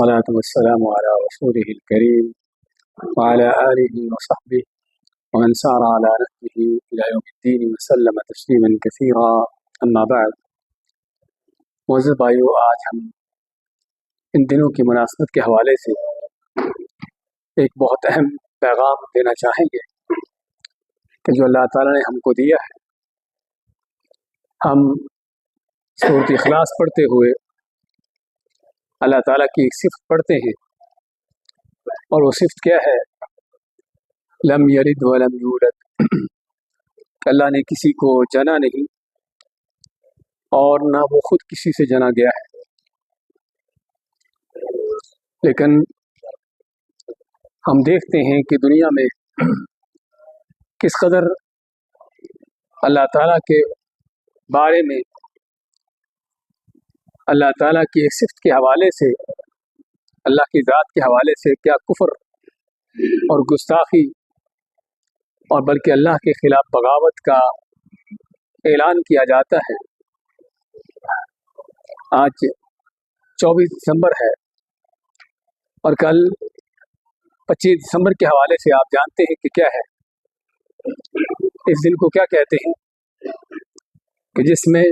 والصلاة والسلام على رسوله الكريم وعلى آله وصحبه ومن سار على نهجه إلى يوم الدين وسلم تسليما كثيرا أما بعد۔ معزز بھائیو، آج ہم ان دنوں کی مناسبت کے حوالے سے ایک بہت اہم پیغام دینا چاہیں گے کہ جو اللہ تعالیٰ نے ہم کو دیا ہے۔ ہم سورۃ اخلاص پڑھتے ہوئے اللہ تعالیٰ کی ایک صفت پڑھتے ہیں، اور وہ صفت کیا ہے؟ لم یلد ولم یولد، کہ اللہ نے کسی کو جنا نہیں اور نہ وہ خود کسی سے جنا گیا ہے۔ لیکن ہم دیکھتے ہیں کہ دنیا میں کس قدر اللہ تعالیٰ کے بارے میں اللہ تعالیٰ کی ایک صفت کے حوالے سے، اللہ کی ذات کے حوالے سے کیا کفر اور گستاخی اور بلکہ اللہ کے خلاف بغاوت کا اعلان کیا جاتا ہے۔ آج 24 دسمبر ہے اور کل 25 دسمبر کے حوالے سے آپ جانتے ہیں کہ کیا ہے۔ اس دن کو کیا کہتے ہیں؟ کہ جس میں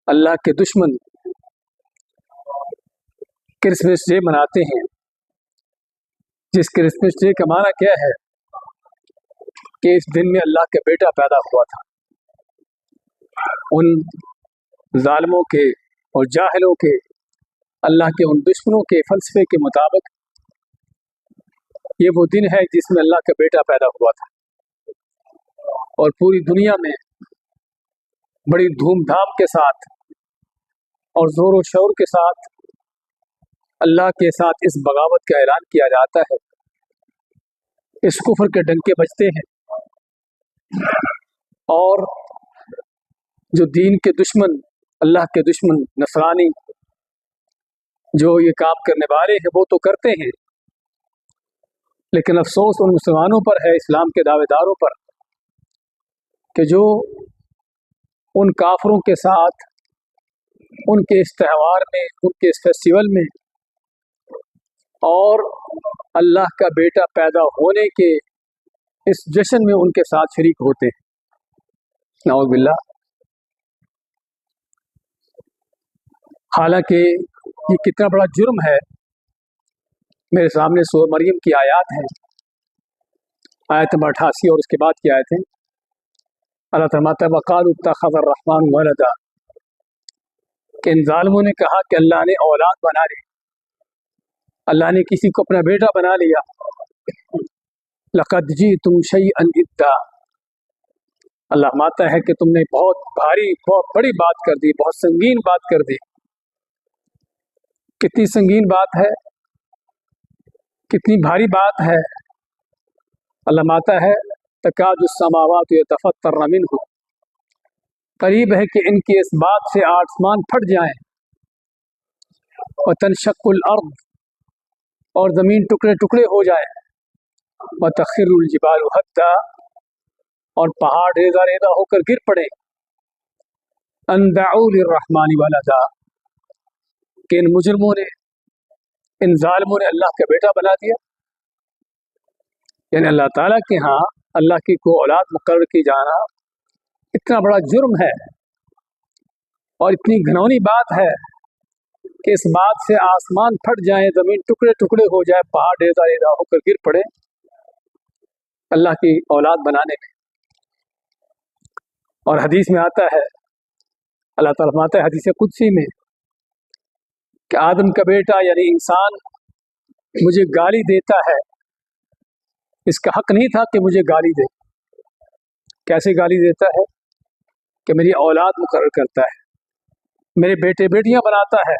اللہ کے دشمن کرسمس ڈے مناتے ہیں۔ جس کرسمس ڈے کا معنی کیا ہے؟ کہ اس دن میں اللہ کا بیٹا پیدا ہوا تھا۔ ان ظالموں کے اور جاہلوں کے، اللہ کے ان دشمنوں کے فلسفے کے مطابق یہ وہ دن ہے جس میں اللہ کا بیٹا پیدا ہوا تھا، اور پوری دنیا میں بڑی دھوم دھام کے ساتھ اور زور و شور کے ساتھ اللہ کے ساتھ اس بغاوت کا اعلان کیا جاتا ہے۔ اس کفر کے ڈنکے بجتے ہیں، اور جو دین کے دشمن، اللہ کے دشمن نصرانی جو یہ کام کرنے والے ہیں وہ تو کرتے ہیں، لیکن افسوس ان مسلمانوں پر ہے، اسلام کے دعوے داروں پر، کہ جو ان کافروں کے ساتھ ان کے اس تہوار میں، ان کے اس فیسٹیول میں اور اللہ کا بیٹا پیدا ہونے کے اس جشن میں ان کے ساتھ شریک ہوتے ہیں۔ نعوذ باللہ۔ حالانکہ یہ کتنا بڑا جرم ہے۔ میرے سامنے سورہ مریم کی آیات ہیں، آیت نمبر 88 اور اس کے بعد کی آیتیں۔ اللہ تعالیٰ وقالوا اتخذ الرحمن ولدا، کہ ان ظالموں نے کہا کہ اللہ نے اولاد بنا لی، اللہ نے کسی کو اپنا بیٹا بنا لیا۔ لقد جئتم شیئا ادا، اللہ مانتا ہے کہ تم نے بہت بھاری، بہت بڑی بات کر دی، بہت سنگین بات کر دی۔ کتنی سنگین بات ہے، کتنی بھاری بات ہے۔ اللہ مانتا ہے تکاد السماوات یتفطرن منہ، قریب ہے کہ ان کی اس بات سے آسمان پھٹ جائیں۔ وتنشق الارض، اور زمین ٹکڑے ٹکڑے ہو جائے۔ وتخر الجبال حدا، اور پہاڑ ریزہ ریزہ ہو کر گر پڑے۔ ان دعوا للرحمن ولدا، کہ ان مجرموں نے، ان ظالموں نے اللہ کا بیٹا بنا دیا۔ یعنی اللہ تعالیٰ کے ہاں اللہ کی کو اولاد مقرر کی جانا اتنا بڑا جرم ہے، اور اتنی گھنونی بات ہے کہ اس بات سے آسمان پھٹ جائیں، زمین ٹکڑے ٹکڑے ہو جائے، پہاڑ ریزہ ریزہ ہو کر گر پڑے اللہ کی اولاد بنانے میں۔ اور حدیث میں آتا ہے، اللہ تعالیٰ فرماتا ہے حدیث قدسی میں، کہ آدم کا بیٹا یعنی انسان مجھے گالی دیتا ہے، اس کا حق نہیں تھا کہ مجھے گالی دے۔ کیسے گالی دیتا ہے؟ کہ میری اولاد مقرر کرتا ہے، میرے بیٹے بیٹیاں بناتا ہے۔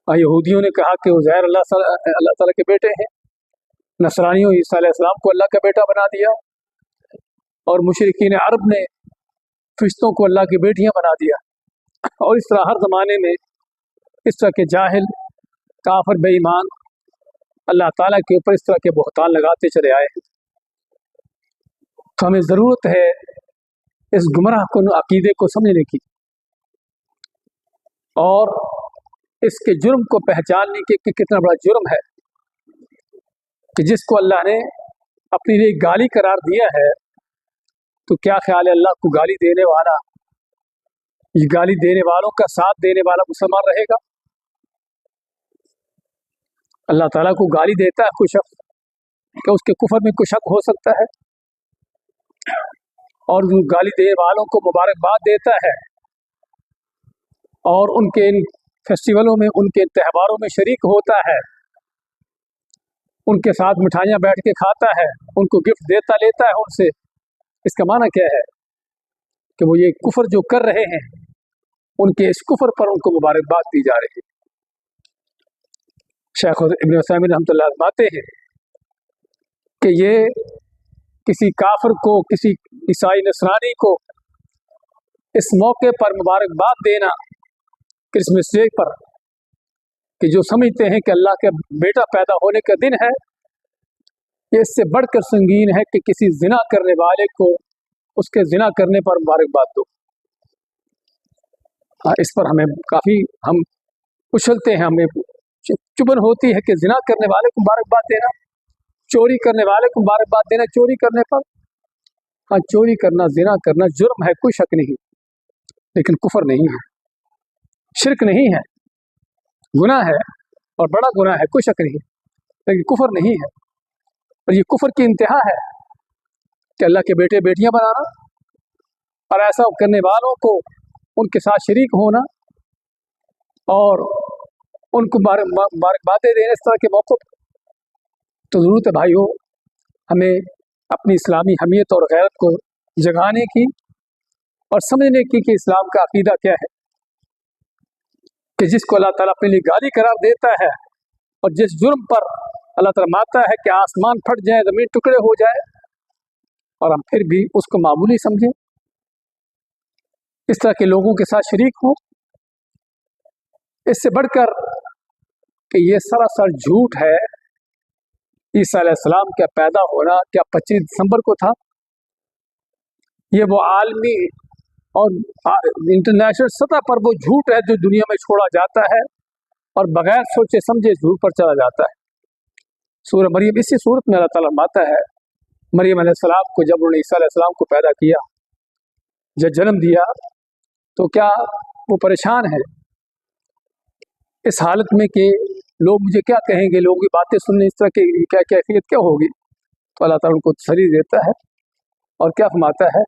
اور یہودیوں نے کہا کہ عزیر اللہ تعالیٰ کے بیٹے ہیں، نصرانیوں عیسیٰ علیہ السلام کو اللہ کا بیٹا بنا دیا، اور مشرکین عرب نے فرشتوں کو اللہ کی بیٹیاں بنا دیا۔ اور اس طرح ہر زمانے میں اس طرح کے جاہل، کافر، بے ایمان اللہ تعالیٰ کے اوپر اس طرح کے بہتان لگاتے چلے آئے ہیں۔ تو ہمیں ضرورت ہے اس گمراہ کن عقیدے کو سمجھنے کی، اور इसके जुर्म को पहचानने के कि कितना बड़ा जुर्म है कि जिसको अल्लाह ने अपने लिए गाली करार दिया है, तो क्या ख्याल है अल्लाह को गाली देने वाला, ये गाली देने वालों का साथ देने वाला मुसलमान रहेगा? अल्लाह ताला को गाली देता है कोई शख्स, क्या उसके कुफर में कोई शक हो सकता है? और जो गाली देने वालों को मुबारकबाद देता है और उनके इन फेस्टिवलों में, उनके त्योहारों में शरीक होता है, उनके साथ मिठाइयाँ बैठ के खाता है, उनको गिफ्ट देता लेता है उनसे, इसका माना क्या है कि वो ये कुफर जो कर रहे हैं, उनके इस कुफर पर उनको मुबारकबाद दी जा रही है। शेख इब्न उसैमीन रहमतुल्लाह फरमाते हैं कि ये किसी काफिर को, किसी ईसाई नसरानी को इस मौके पर मुबारकबाद देना क्रिसमस डे पर, कि जो समझते हैं कि अल्लाह के बेटा पैदा होने का दिन है, ये इससे बढ़कर संगीन है कि किसी जिना करने वाले को उसके जिना करने पर मुबारकबाद दो। हाँ, इस पर हमें काफ़ी हम उछलते हैं, हमें चुभन होती है कि जिना करने वाले को मुबारकबाद देना, चोरी करने वाले को मुबारकबाद देना चोरी करने पर। हाँ, चोरी करना, जिना करना जुर्म है, कोई शक नहीं, लेकिन कुफर नहीं है, शिरक नहीं है, गुनाह है और बड़ा गुनाह है, कोई शक नहीं, लेकिन कुफर नहीं है। और ये कुफर की इंतहा है कि अल्लाह के बेटे बेटियां बनाना और ऐसा करने वालों को उनके साथ शरीक होना और उनको मुबारकबादें देने इस तरह के मौक़ों पर। तो ज़रूरत है भाइयों, हमें अपनी इस्लामी हमियत और गैरत को जगाने की और समझने की कि इस्लाम का अकीदा क्या है, कि जिसको अल्लाह ताला अपने लिए गाली करार देता है और जिस जुर्म पर अल्लाह ताला मानता है कि आसमान फट जाए, ज़मीन टुकड़े हो जाए, और हम फिर भी उसको मामूली समझें, इस तरह के लोगों के साथ शरीक हों। इससे बढ़कर कि ये सरासर झूठ है। ईसा अलैहिस्सलाम का पैदा होना क्या 25 दिसंबर को था? ये वो आलमी और इंटरनेशनल सतह पर वो झूठ है जो दुनिया में छोड़ा जाता है और बगैर सोचे समझे झूठ पर चला जाता है। सूरह मरियम, इसी सूरत में अल्लाह ताला फरमाता है, मरियम अलैहिस्सलाम को जब उन्होंने ईसा अलैहिस्सलाम को पैदा किया, जब जन्म दिया, तो क्या वो परेशान है इस हालत में कि लोग मुझे क्या कहेंगे, लोगों की बातें सुनने इस तरह की क्या कैफियत क्या होगी? तो अल्लाह ताला उनको तसल्ली देता है और क्या फरमाता है,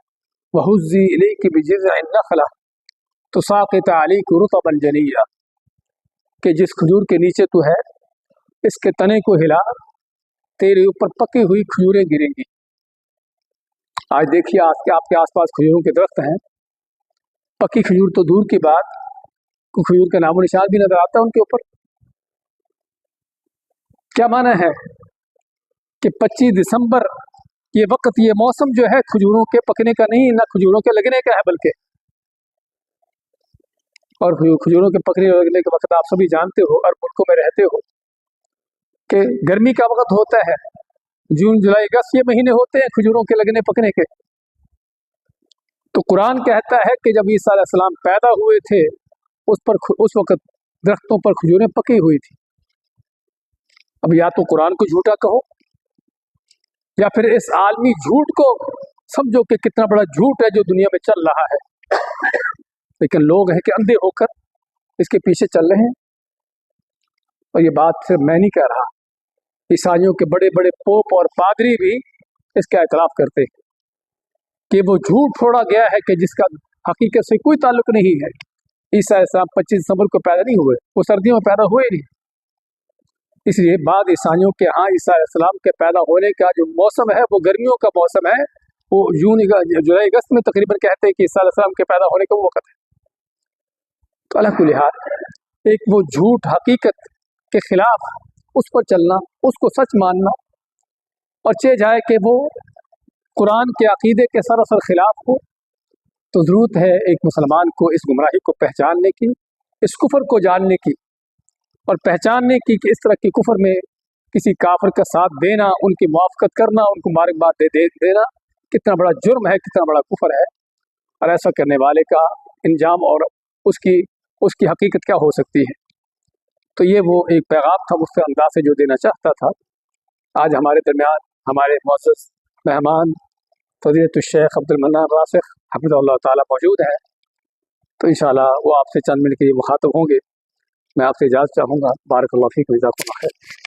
वहुज़्ज़ी इलैकी बिजिज़्इन नख़ला तुसाक़ित अलैकी रुतबन जनिय्या, कि जिस खजूर के नीचे तू है, इसके तने को हिला, तेरे ऊपर पकी हुई खजूरें गिरेंगी। आज देखिए, आपके आसपास खजूरों के दरख्त हैं, पकी खजूर तो दूर की बात, कोई खजूर का नामो निशान भी नजर आता है उनके ऊपर। क्या माना है कि 25 दिसंबर ये वक्त, ये मौसम जो है खजूरों के पकने का नहीं, ना खजूरों के लगने का है, बल्कि और खजूरों के पकने और लगने के वक्त आप सभी जानते हो, अरब मुल्कों में रहते हो, कि गर्मी का वक्त होता है, जून जुलाई अगस्त ये महीने होते हैं खजूरों के लगने पकने के। तो कुरान कहता है कि जब ईसा अलैहिस्सलाम पैदा हुए थे, उस वक्त दरख्तों पर खजूरें पकी हुई थी। अब या तो कुरान को झूठा कहो या फिर इस आलमी झूठ को समझो कि कितना बड़ा झूठ है जो दुनिया में चल रहा है, लेकिन लोग हैं कि अंधे होकर इसके पीछे चल रहे हैं। और ये बात सिर्फ मैं नहीं कह रहा, ईसाइयों के बड़े बड़े पोप और पादरी भी इसका एतराफ़ करते हैं कि वो झूठ छोड़ा गया है कि जिसका हकीकत से कोई ताल्लुक नहीं है। ईसा अलैहिस्सलाम 25 दिसंबर को पैदा नहीं हुए, वो सर्दियों में पैदा हुए नहीं। इसलिए बाद ईसाइयों के यहाँ ईसा अलैहिस्सलाम के पैदा होने का जो मौसम है वो गर्मियों का मौसम है, वो जुलाई अगस्त में तकरीबन कहते हैं कि ईसा अलैहिस्सलाम के पैदा होने का वो वक्त है। तो अला कुल हाल एक वो झूठ हकीकत के खिलाफ उस पर चलना, उसको सच मानना, और चाहे जाए कि वो कुरान के अकीदे के सरासर खिलाफ हो, तो ज़रूरत है एक मुसलमान को इस गुमराही को पहचानने की, इस कुफर को जानने की और पहचानने की कि इस तरह की कुफर में किसी काफिर का साथ देना, उनकी मुआफ़क़त करना, उनको मुबारकबाद देना कितना बड़ा जुर्म है, कितना बड़ा कुफर है, और ऐसा करने वाले का इंजाम और उसकी हकीकत क्या हो सकती है। تو یہ وہ ایک پیغام تھا مختلف انداز سے جو دینا چاہتا تھا۔ آج ہمارے درمیان ہمارے معزز مہمان فضیلۃ الشیخ عبد المنان راسخ حفظہ اللہ تعالیٰ موجود ہیں، تو انشاءاللہ وہ آپ سے چند منٹ کے لیے مخاطب ہوں گے۔ میں آپ سے اجازت چاہوں گا۔ بارک اللہ فیک، جزاکم اللہ خیر۔